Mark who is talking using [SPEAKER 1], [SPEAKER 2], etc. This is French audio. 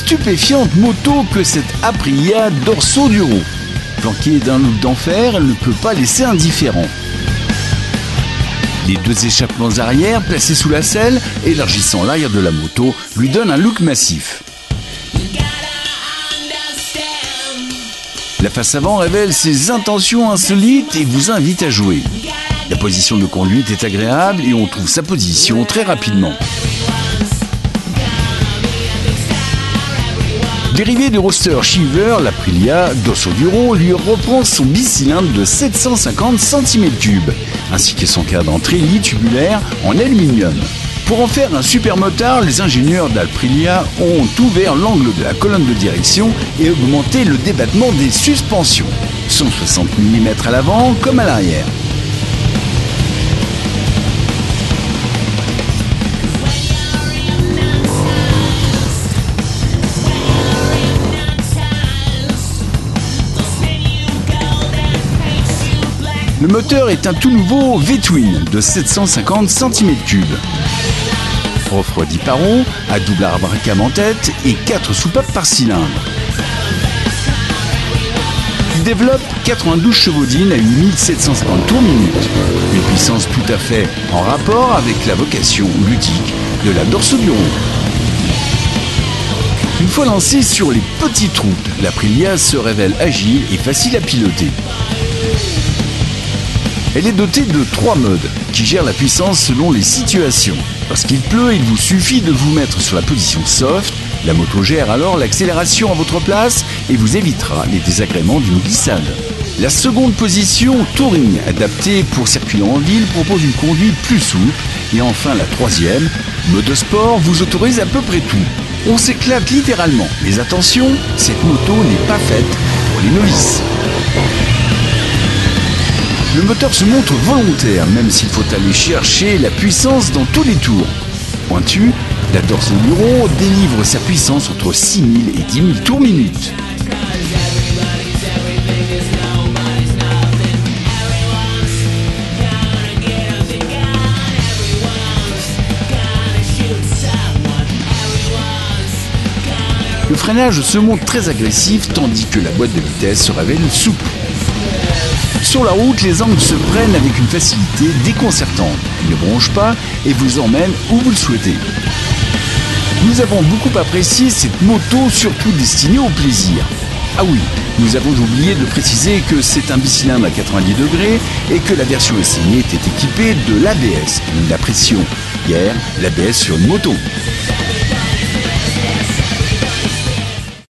[SPEAKER 1] stupéfiante moto que cette Aprilia Dorso Duro. Flanquée d'un look d'enfer, elle ne peut pas laisser indifférent. Les deux échappements arrière placés sous la selle, élargissant l'arrière de la moto, lui donnent un look massif. La face avant révèle ses intentions insolites et vous invite à jouer. La position de conduite est agréable et on trouve sa position très rapidement. Dérivé du roadster Shiver, l'Aprilia Dorso Duro lui reprend son bicylindre de 750 cm3, ainsi que son cadran treillis tubulaire en aluminium. Pour en faire un super motard, les ingénieurs d'Aprilia ont ouvert l'angle de la colonne de direction et augmenté le débattement des suspensions. 160 mm à l'avant comme à l'arrière. Le moteur est un tout nouveau V-Twin de 750 cm3. Refroidi par eau, à double arbre-cam en tête et 4 soupapes par cylindre. Il développe 92 chevaux-dines à 8750 tours minute. Une puissance tout à fait en rapport avec la vocation ludique de la Dorso Duro. Une fois lancée sur les petites routes, l'Aprilia se révèle agile et facile à piloter. Elle est dotée de 3 modes qui gèrent la puissance selon les situations. Lorsqu'il pleut, il vous suffit de vous mettre sur la position soft. La moto gère alors l'accélération à votre place et vous évitera les désagréments d'une glissade. La seconde position, Touring, adaptée pour circuler en ville, propose une conduite plus souple. Et enfin la troisième, mode sport, vous autorise à peu près tout. On s'éclate littéralement. Mais attention, cette moto n'est pas faite pour les novices. Le moteur se montre volontaire, même s'il faut aller chercher la puissance dans tous les tours. Pointue, la Dorso Duro délivre sa puissance entre 6000 et 10 000 tours minute. Le freinage se montre très agressif, tandis que la boîte de vitesse se révèle souple. Sur la route, les angles se prennent avec une facilité déconcertante. Ils ne bronchent pas et vous emmènent où vous le souhaitez. Nous avons beaucoup apprécié cette moto, surtout destinée au plaisir. Ah oui, nous avons oublié de préciser que c'est un bicylindre à 90 degrés et que la version SMI était équipée de l'ABS. Nous l'apprécions hier, l'ABS sur une moto.